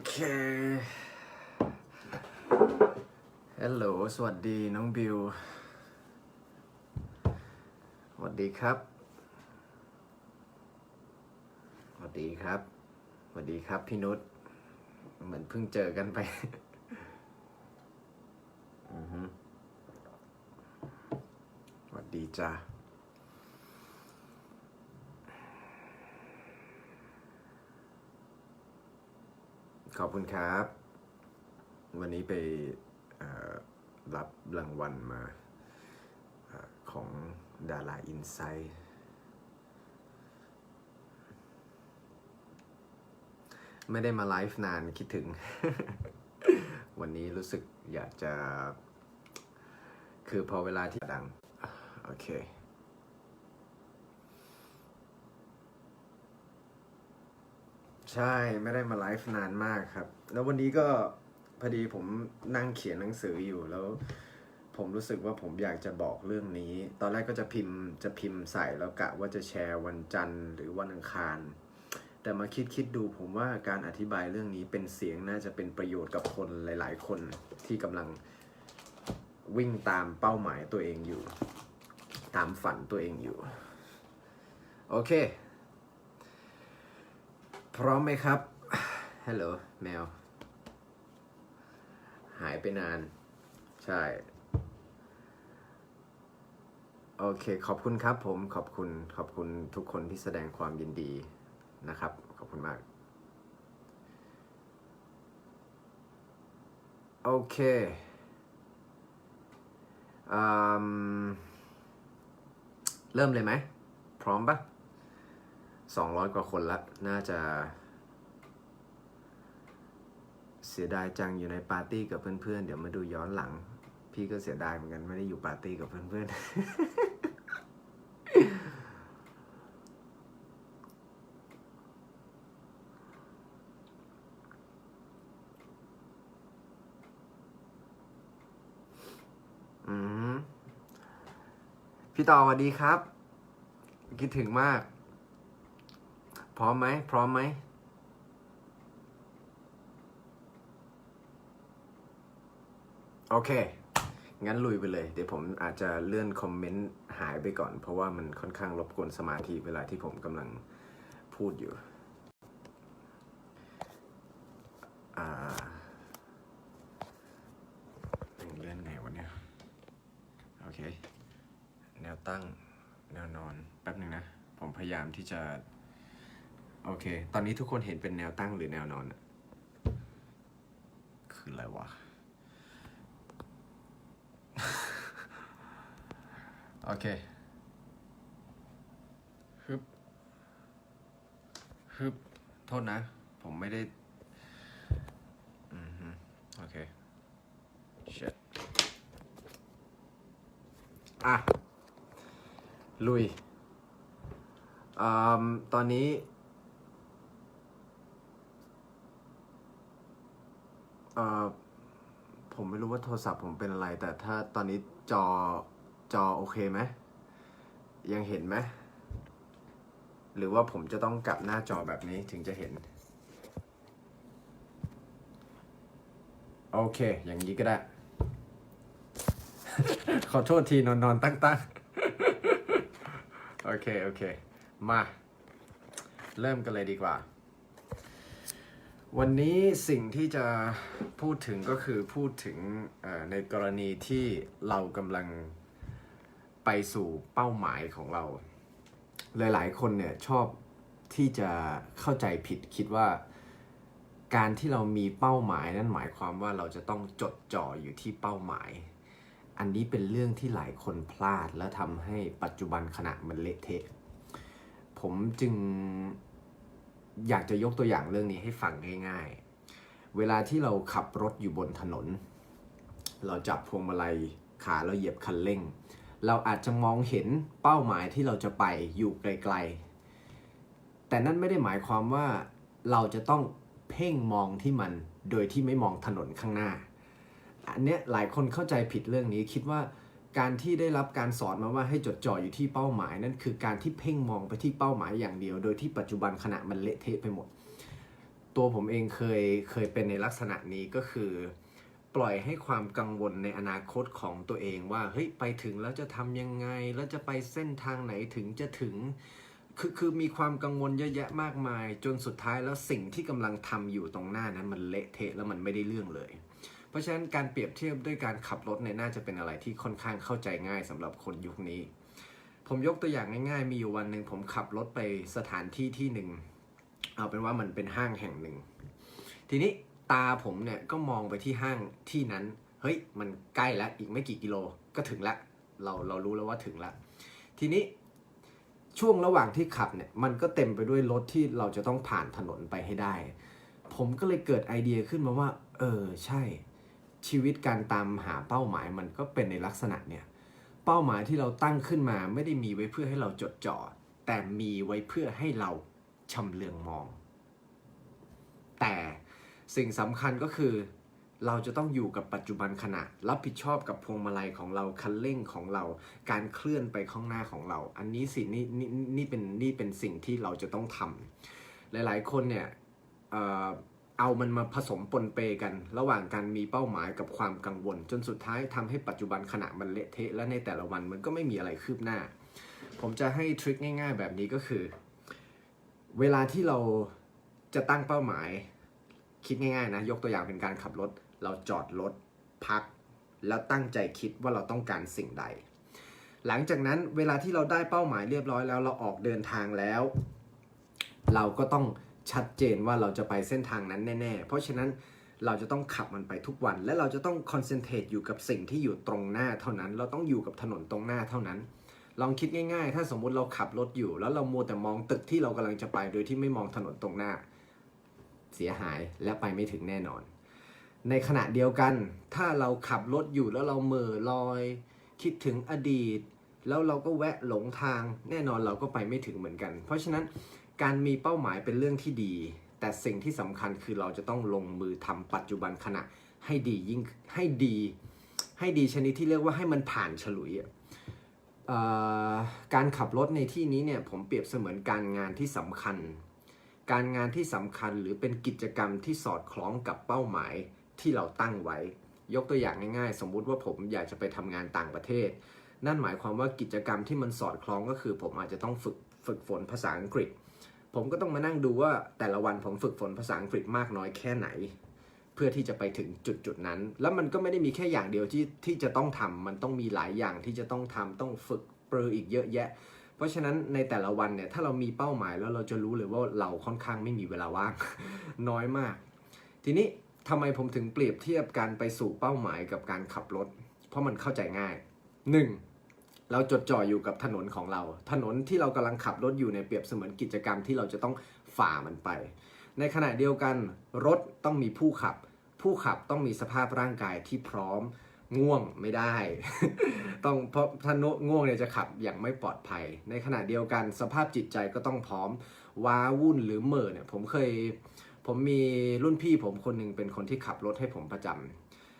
เคฮัลโหลสวัสดีน้องบิวสวัสดีครับสวัสดีครับสวัสดีครับพี่นุชเหมือนเพิ่งเจอกันไปสวัสดีจ้าขอบคุณครับ วันนี้ไปรับรางวัลมาของดาราอินไซต์ไม่ได้มาไลฟ์นานคิดถึง วันนี้รู้สึกอยากจะคือพอเวลาที่ดังโอเคใช่ไม่ได้มาไลฟ์นานมากครับแล้ววันนี้ก็พอดีผมนั่งเขียนหนังสืออยู่แล้วผมรู้สึกว่าผมอยากจะบอกเรื่องนี้ตอนแรกก็จะพิมพ์ใส่แล้วกะว่าจะแชร์วันจันทร์หรือวันอังคารแต่มาคิดดูผมว่าการอธิบายเรื่องนี้เป็นเสียงน่าจะเป็นประโยชน์กับคนหลายๆคนที่กำลังวิ่งตามเป้าหมายตัวเองอยู่ตามฝันตัวเองอยู่โอเคพร้อมไหมครับฮัลโหลแมวหายไปนานใช่โอเคขอบคุณครับผมขอบคุณทุกคนที่แสดงความยินดีนะครับขอบคุณมากโอเคเริ่มเลยไหมพร้อมปะ200 กว่าคนละน่าจะเสียดายจังอยู่ในปาร์ตี้กับเพื่อนๆเดี๋ยวมาดูย้อนหลังพี่ก็เสียดายเหมือนกันไม่ได้อยู่ปาร์ตี้กับเพื่อนๆพี่ต่อสวัสดีครับคิดถึงมากพร้อมไหมโอเคงั้นลุยไปเลยเดี๋ยวผมอาจจะเลื่อนคอมเมนต์หายไปก่อนเพราะว่ามันค่อนข้างรบกวนสมาธิเวลาที่ผมกำลังพูดอยู่เลื่อนไงวะเนี่ยโอเคแนวตั้งแนวนอนแป๊บหนึ่งนะผมพยายามที่จะโอเคตอนนี้ทุกคนเห็นเป็นแนวตั้งหรือแนวนอนคืออะไรวะ โอเคฮึบโทษนะผมไม่ได้โอเค shit ลุยตอนนี้ผมไม่รู้ว่าโทรศัพท์ผมเป็นอะไรแต่ถ้าตอนนี้จอโอเคไหมยังเห็นไหมหรือว่าผมจะต้องกลับหน้าจอแบบนี้ถึงจะเห็นโอเคอย่างนี้ก็ได้ ขอโทษทีนอนตั้งโอเคมาเริ่มกันเลยดีกว่าวันนี้สิ่งที่จะพูดถึงก็คือพูดถึงในกรณีที่เรากำลังไปสู่เป้าหมายของเราหลายๆคนเนี่ยชอบที่จะเข้าใจผิดคิดว่าการที่เรามีเป้าหมายนั่นหมายความว่าเราจะต้องจดจ่ออยู่ที่เป้าหมายอันนี้เป็นเรื่องที่หลายคนพลาดและทำให้ปัจจุบันขณะมันเละเทะผมจึงอยากจะยกตัวอย่างเรื่องนี้ให้ฟังง่ายๆเวลาที่เราขับรถอยู่บนถนนเราจับพวงมาลัยขาเราเหยียบคันเร่งเราอาจจะมองเห็นเป้าหมายที่เราจะไปอยู่ไกลๆแต่นั่นไม่ได้หมายความว่าเราจะต้องเพ่งมองที่มันโดยที่ไม่มองถนนข้างหน้าอันเนี้ยหลายคนเข้าใจผิดเรื่องนี้คิดว่าการที่ได้รับการสอนมาว่าให้จดจ่ออยู่ที่เป้าหมายนั่นคือการที่เพ่งมองไปที่เป้าหมายอย่างเดียวโดยที่ปัจจุบันขณะมันเละเทะไปหมด ตัวผมเองเคยเป็นในลักษณะนี้ก็คือปล่อยให้ความกังวลในอนาคตของตัวเองว่าเฮ้ยไปถึงแล้วจะทำยังไงแล้วจะไปเส้นทางไหนถึงจะถึงคือมีความกังวลเยอะแยะมากมายจนสุดท้ายแล้วสิ่งที่กำลังทำอยู่ตรงหน้านั้นมันเละเทะแล้วมันไม่ได้เรื่องเลยเพราะฉะนั้นการเปรียบเทียบด้วยการขับรถเนี่ยน่าจะเป็นอะไรที่ค่อนข้างเข้าใจง่ายสำหรับคนยุคนี้ผมยกตัวอย่างง่ายๆมีอยู่วันหนึ่งผมขับรถไปสถานที่ที่หนึ่งเอาเป็นว่ามันเป็นห้างแห่งหนึ่งทีนี้ตาผมเนี่ยก็มองไปที่ห้างที่นั้นเฮ้ยมันใกล้แล้วอีกไม่กี่กิโลก็ถึงแล้วเรารู้แล้วว่าถึงแล้วทีนี้ช่วงระหว่างที่ขับเนี่ยมันก็เต็มไปด้วยรถที่เราจะต้องผ่านถนนไปให้ได้ผมก็เลยเกิดไอเดียขึ้นมาว่าใช่ชีวิตการตามหาเป้าหมายมันก็เป็นในลักษณะเนี่ยเป้าหมายที่เราตั้งขึ้นมาไม่ได้มีไว้เพื่อให้เราจดจ่อแต่มีไว้เพื่อให้เราชำเลืองมองแต่สิ่งสำคัญก็คือเราจะต้องอยู่กับปัจจุบันขณะรับผิดชอบกับพวงมาลัยของเราคันเร่งของเราการเคลื่อนไปข้างหน้าของเราอันนี้สินี่เป็นสิ่งที่เราจะต้องทำหลายๆคนเนี่ยเอามันมาผสมปนเปกันระหว่างการมีเป้าหมายกับความกังวลจนสุดท้ายทำให้ปัจจุบันขณะมันเละเทะและในแต่ละวันมันก็ไม่มีอะไรคืบหน้าผมจะให้ทริคง่ายๆแบบนี้ก็คือเวลาที่เราจะตั้งเป้าหมายคิดง่ายๆนะยกตัวอย่างเป็นการขับรถเราจอดรถพักแล้วตั้งใจคิดว่าเราต้องการสิ่งใดหลังจากนั้นเวลาที่เราได้เป้าหมายเรียบร้อยแล้วเราออกเดินทางแล้วเราก็ต้องชัดเจนว่าเราจะไปเส้นทางนั้นแน่ๆเพราะฉะนั้นเราจะต้องขับมันไปทุกวันและเราจะต้องคอนเซนเทรตอยู่กับสิ่งที่อยู่ตรงหน้าเท่านั้นเราต้องอยู่กับถนนตรงหน้าเท่านั้นลองคิดง่ายๆถ้าสมมุติเราขับรถอยู่แล้วเรามัวแต่มองตึกที่เรากำลังจะไปโดยที่ไม่มองถนนตรงหน้าเสียหายและไปไม่ถึงแน่นอนในขณะเดียวกันถ้าเราขับรถอยู่แล้วเราเหม่อลอยคิดถึงอดีตแล้วเราก็แวะหลงทางแน่นอนเราก็ไปไม่ถึงเหมือนกันเพราะฉะนั้นการมีเป้าหมายเป็นเรื่องที่ดีแต่สิ่งที่สำคัญคือเราจะต้องลงมือทำปัจจุบันขณะให้ดียิ่งให้ดีชนิดที่เรียกว่าให้มันผ่านฉลุยการขับรถในที่นี้เนี่ยผมเปรียบเสมือนการงานที่สำคัญการงานที่สำคัญหรือเป็นกิจกรรมที่สอดคล้องกับเป้าหมายที่เราตั้งไว้ยกตัวอย่างง่ายๆสมมุติว่าผมอยากจะไปทำงานต่างประเทศนั่นหมายความว่ากิจกรรมที่มันสอดคล้องก็คือผมอาจจะต้องฝึกฝนภาษาอังกฤษผมก็ต้องมานั่งดูว่าแต่ละวันผมฝึกฝนภาษาอังกฤษมากน้อยแค่ไหนเพื่อที่จะไปถึงจุดนั้นแล้วมันก็ไม่ได้มีแค่อย่างเดียวที่จะต้องทำมันต้องมีหลายอย่างที่จะต้องทำต้องฝึกปรืออีกเยอะแยะเพราะฉะนั้นในแต่ละวันเนี่ยถ้าเรามีเป้าหมายแล้วเราจะรู้เลยว่าเราค่อนข้างไม่มีเวลาว่าง น้อยมากทีนี้ทำไมผมถึงเปรียบเทียบการไปสู่เป้าหมายกับการขับรถเพราะมันเข้าใจง่าย 1. เราจดจ่ออยู่กับถนนของเราถนนที่เรากำลังขับรถอยู่ในเปรียบเสมือนกิจกรรมที่เราจะต้องฝ่ามันไปในขณะเดียวกันรถต้องมีผู้ขับต้องมีสภาพร่างกายที่พร้อมง่วงไม่ได้ ต้องเพราะถ้าง่วงเนี่ยจะขับอย่างไม่ปลอดภัยในขณะเดียวกันสภาพจิตใจก็ต้องพร้อมว้าวุ่นหรือเหม่อเนี่ยผมมีรุ่นพี่ผมคนหนึ่งเป็นคนที่ขับรถให้ผมประจ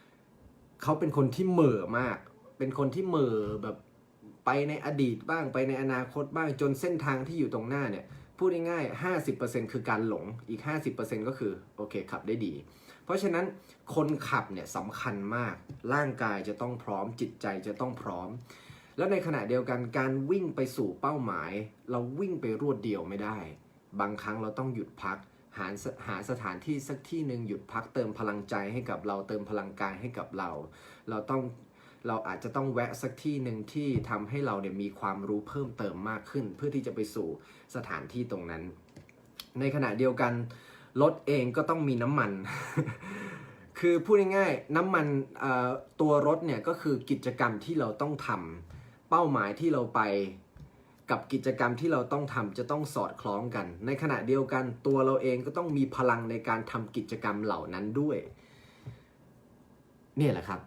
ำเขาเป็นคนที่เหม่อมากเป็นคนที่เหม่อแบบไปในอดีตบ้างไปในอนาคตบ้างจนเส้นทางที่อยู่ตรงหน้าเนี่ยพูดง่ายๆ 50% คือการหลงอีก 50% ก็คือโอเคขับได้ดีเพราะฉะนั้นคนขับเนี่ยสำคัญมากร่างกายจะต้องพร้อมจิตใจจะต้องพร้อมแล้วในขณะเดียวกันการวิ่งไปสู่เป้าหมายเราวิ่งไปรวดเดียวไม่ได้บางครั้งเราต้องหยุดพักหาสถานที่สักที่หนึ่งหยุดพักเติมพลังใจให้กับเราเติมพลังกายให้กับเราอาจจะต้องแวะสักที่หนึ่งที่ทำให้เราเนี่ยมีความรู้เพิ่มเติมมากขึ้นเพื่อที่จะไปสู่สถานที่ตรงนั้นในขณะเดียวกันรถเองก็ต้องมีน้ำมัน คือพูดง่ายๆน้ำมันตัวรถเนี่ยก็คือกิจกรรมที่เราต้องทำเป้าหมายที่เราไปกับกิจกรรมที่เราต้องทำจะต้องสอดคล้องกันในขณะเดียวกันตัวเราเองก็ต้องมีพลังในการทำกิจกรรมเหล่านั้นด้วยนี่แหละครับ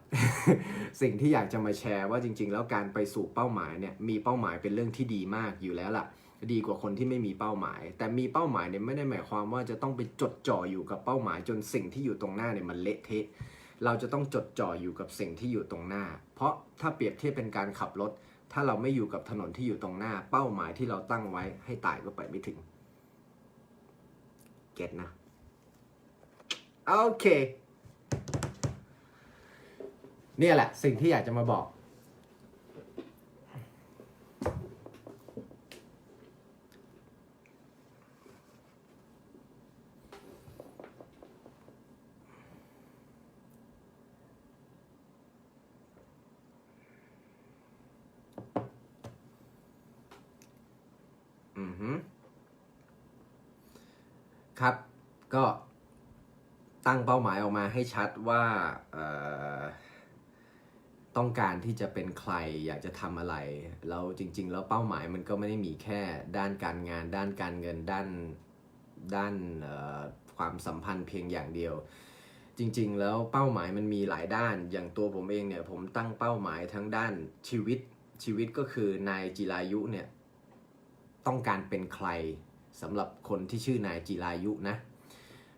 สิ่งที่อยากจะมาแชร์ว่าจริงๆแล้วการไปสู่เป้าหมายเนี่ยมีเป้าหมายเป็นเรื่องที่ดีมากอยู่แล้วล่ะดีกว่าคนที่ไม่มีเป้าหมายแต่มีเป้าหมายเนี่ยไม่ได้หมายความว่าจะต้องไปจดจ่ออยู่กับเป้าหมายจนสิ่งที่อยู่ตรงหน้าเนี่ยมันเละเทะเราจะต้องจดจ่ออยู่กับสิ่งที่อยู่ตรงหน้าเพราะถ้าเปรียบเทียบเป็นการขับรถถ้าเราไม่อยู่กับถนนที่อยู่ตรงหน้าเป้าหมายที่เราตั้งไว้ให้ตายก็ไปไม่ถึงเก็ตนะ โอเคเนี่ยแหละสิ่งที่อยากจะมาบอกครับก็ตั้งเป้าหมายออกมาให้ชัดว่าต้องการที่จะเป็นใครอยากจะทำอะไรแล้วจริงๆแล้วเป้าหมายมันก็ไม่ได้มีแค่ด้านการงานด้านการเงินด้านความสัมพันธ์เพียงอย่างเดียวจริงๆแล้วเป้าหมายมันมีหลายด้านอย่างตัวผมเองเนี่ยผมตั้งเป้าหมายทั้งด้านชีวิตก็คือนายจิรายุเนี่ยต้องการเป็นใครสำหรับคนที่ชื่อนายจิรายุนะ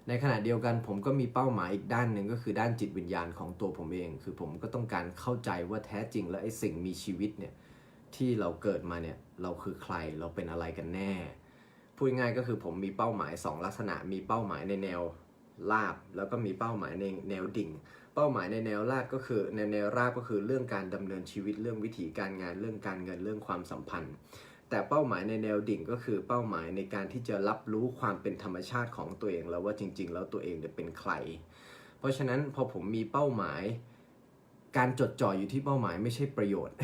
ในขณะเดียวกันผมก็มีเป้าหมายอีกด้านหนึ่งก็คือด้านจิตวิญญาณของตัวผมเองคือผมก็ต้องการเข้าใจว่าแท้จริงแล้วไอ้สิ่งมีชีวิตเนี่ยที่เราเกิดมาเนี่ยเราคือใครเราเป็นอะไรกันแน่พูดง่ายก็คือผมมีเป้าหมาย2ลักษณะมีเป้าหมายในแนวราบแล้วก็มีเป้าหมายในแนวดิ่งเป้าหมายในแนวราบก็คือในแนวราบก็คือเรื่องการดำเนินชีวิตเรื่องวิถีการงานเรื่องการเงินเรื่องความสัมพันธ์แต่เป้าหมายในแนวดิ่งก็คือเป้าหมายในการที่จะรับรู้ความเป็นธรรมชาติของตัวเองแล้วว่าจริงๆแล้วตัวเองจะเป็นใครเพราะฉะนั้นพอผมมีเป้าหมายการจดจ่ออยู่ที่เป้าหมายไม่ใช่ประโยชน์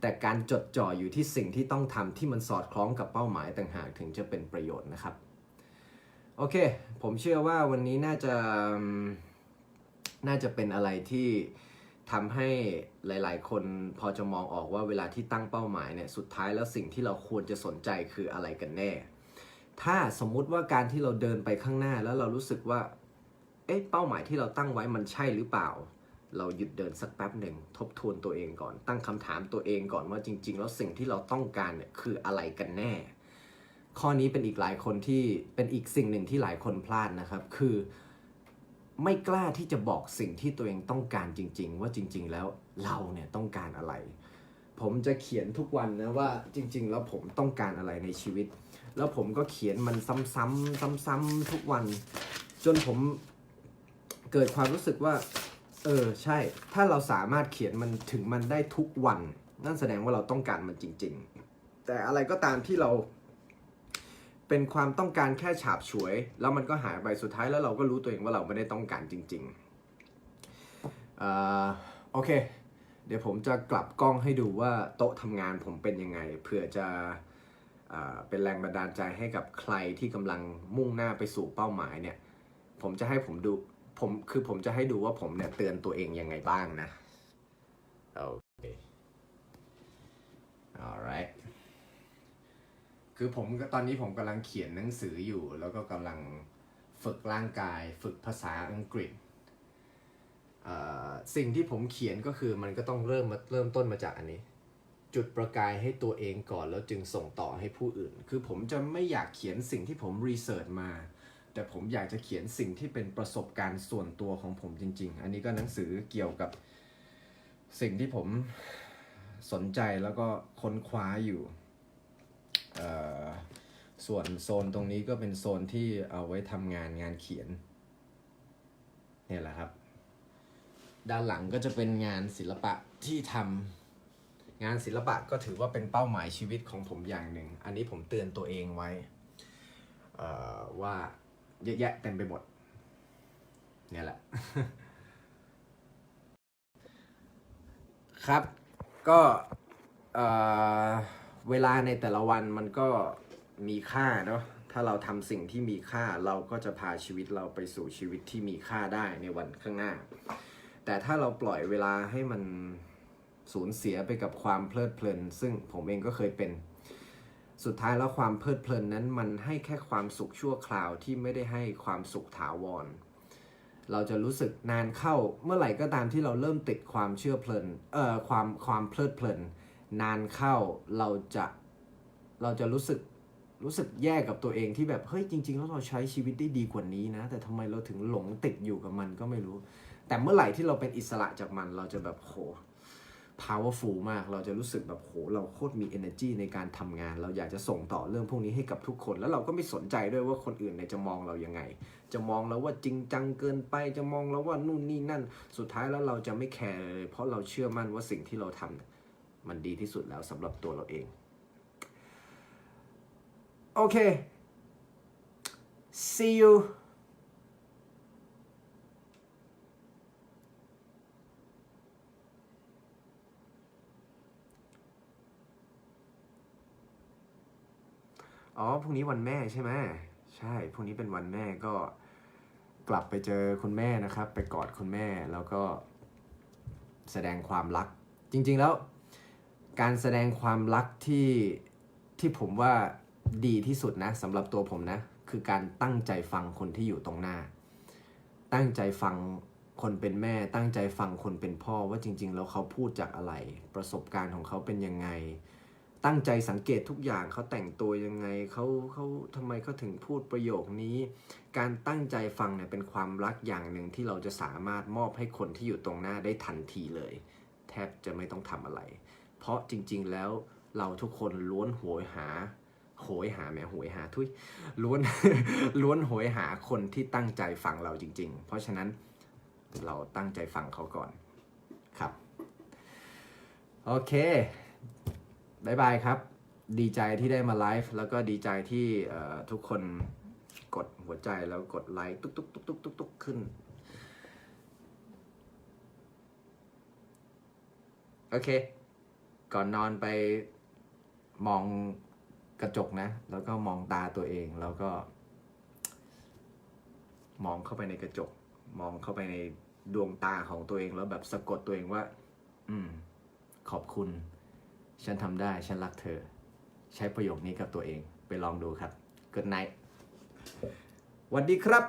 แต่การจดจ่ออยู่ที่สิ่งที่ต้องทำที่มันสอดคล้องกับเป้าหมายต่างหากถึงจะเป็นประโยชน์นะครับโอเคผมเชื่อว่าวันนี้น่าจะเป็นอะไรที่ทำให้หลายๆคนพอจะมองออกว่าเวลาที่ตั้งเป้าหมายเนี่ยสุดท้ายแล้วสิ่งที่เราควรจะสนใจคืออะไรกันแน่ถ้าสมมุติว่าการที่เราเดินไปข้างหน้าแล้วเรารู้สึกว่าเป้าหมายที่เราตั้งไว้มันใช่หรือเปล่าเราหยุดเดินสักแป๊บหนึ่งทบทวนตัวเองก่อนตั้งคำถามตัวเองก่อนว่าจริงๆแล้วสิ่งที่เราต้องการเนี่ยคืออะไรกันแน่ข้อนี้เป็นอีกหลายคนที่เป็นอีกสิ่งหนึ่งที่หลายคนพลาดนะครับคือไม่กล้าที่จะบอกสิ่งที่ตัวเองต้องการจริงๆว่าจริงๆแล้วเราเนี่ยต้องการอะไรผมจะเขียนทุกวันนะว่าจริงๆแล้วผมต้องการอะไรในชีวิตแล้วผมก็เขียนมันซ้ำๆทุกวันจนผมเกิดความรู้สึกว่าใช่ถ้าเราสามารถเขียนมันถึงมันได้ทุกวันนั่นแสดงว่าเราต้องการมันจริงๆแต่อะไรก็ตามที่เราเป็นความต้องการแค่ฉาบฉวยแล้วมันก็หายไปสุดท้ายแล้วเราก็รู้ตัวเองว่าเราไม่ได้ต้องการจริงๆโอเคเดี๋ยวผมจะกลับกล้องให้ดูว่าโต๊ะทำงานผมเป็นยังไงเผื่อจะเป็นแรงบันดาลใจให้กับใครที่กำลังมุ่งหน้าไปสู่เป้าหมายเนี่ยผมจะให้ผมจะให้ดูว่าผมเนี่ยเตือนตัวเองยังไงบ้างนะโอเค alright คือตอนนี้ผมกำลังเขียนหนังสืออยู่แล้วก็กำลังฝึกร่างกายฝึกภาษาอังกฤษสิ่งที่ผมเขียนก็คือมันก็ต้องเริ่มต้นมาจากอันนี้จุดประกายให้ตัวเองก่อนแล้วจึงส่งต่อให้ผู้อื่นคือผมจะไม่อยากเขียนสิ่งที่ผมรีเสิร์ชมาแต่ผมอยากจะเขียนสิ่งที่เป็นประสบการณ์ส่วนตัวของผมจริงๆอันนี้ก็หนังสือเกี่ยวกับสิ่งที่ผมสนใจแล้วก็ค้นคว้าอยู่ส่วนโซนตรงนี้ก็เป็นโซนที่เอาไว้ทำงานเขียนเนี่ยแหละครับด้านหลังก็จะเป็นงานศิลปะที่ทำงานศิลปะก็ถือว่าเป็นเป้าหมายชีวิตของผมอย่างหนึ่งอันนี้ผมเตือนตัวเองไว้ว่าเยอะแยะเต็มไปหมดเนี่ยแหละ ครับก็เวลาในแต่ละวันมันก็มีค่าเนาะถ้าเราทำสิ่งที่มีค่าเราก็จะพาชีวิตเราไปสู่ชีวิตที่มีค่าได้ในวันข้างหน้าแต่ถ้าเราปล่อยเวลาให้มันสูญเสียไปกับความเพลิดเพลินซึ่งผมเองก็เคยเป็นสุดท้ายแล้วความเพลิดเพลินนั้นมันให้แค่ความสุขชั่วคราวที่ไม่ได้ให้ความสุขถาวรเราจะรู้สึกนานเข้าเมื่อไหร่ก็ตามที่เราเริ่มติดความเชื่อเพลินความเพลิดเพลินนานเข้าเราจะรู้สึกแย่กับตัวเองที่แบบเฮ้ยจริงๆแล้วเราใช้ชีวิตได้ดีกว่านี้นะแต่ทำไมเราถึงหลงติดอยู่กับมันก็ไม่รู้แต่เมื่อไหร่ที่เราเป็นอิสระจากมันเราจะแบบโห powerful มากเราจะรู้สึกแบบโหเราโคตรมี energy ในการทำงานเราอยากจะส่งต่อเรื่องพวกนี้ให้กับทุกคนแล้วเราก็ไม่สนใจด้วยว่าคนอื่นเนี่ยจะมองเรายังไงจะมองเราว่าจริงจังเกินไปจะมองเราว่านู่นนี่นั่นสุดท้ายแล้วเราจะไม่แคร์เลยเพราะเราเชื่อมั่นว่าสิ่งที่เราทำมันดีที่สุดแล้วสำหรับตัวเราเองโอเค see youอ๋อพรุ่งนี้วันแม่ใช่ไหมใช่พรุ่งนี้เป็นวันแม่ก็กลับไปเจอคุณแม่นะครับไปกอดคุณแม่แล้วก็แสดงความรักจริงๆแล้วการแสดงความรักที่ผมว่าดีที่สุดนะสำหรับตัวผมนะคือการตั้งใจฟังคนที่อยู่ตรงหน้าตั้งใจฟังคนเป็นแม่ตั้งใจฟังคนเป็นพ่อว่าจริงๆแล้วเขาพูดจากอะไรประสบการณ์ของเขาเป็นยังไงตั้งใจสังเกตทุกอย่างเขาแต่งตัวยังไงเขาทำไมเขาถึงพูดประโยคนี้การตั้งใจฟังเนี่ยเป็นความรักอย่างหนึ่งที่เราจะสามารถมอบให้คนที่อยู่ตรงหน้าได้ทันทีเลยแทบจะไม่ต้องทำอะไรเพราะจริงๆแล้วเราทุกคนล้วนโหยหาทุยล้วน ล้วนโหยหาคนที่ตั้งใจฟังเราจริงๆเพราะฉะนั้นเราตั้งใจฟังเขาก่อนครับโอเคบ๊ายบายครับดีใจที่ได้มาไลฟ์แล้วก็ดีใจที่ทุกคนกดหัวใจแล้วกดไลค์ตุ๊กขึ้นโอเคก่อนนอนไปมองกระจกนะแล้วก็มองตาตัวเองแล้วก็มองเข้าไปในกระจกมองเข้าไปในดวงตาของตัวเองแล้วแบบสะกดตัวเองว่าขอบคุณฉันทำได้ฉันรักเธอใช้ประโยคนี้กับตัวเองไปลองดูครับ Good night สวัสดีครับ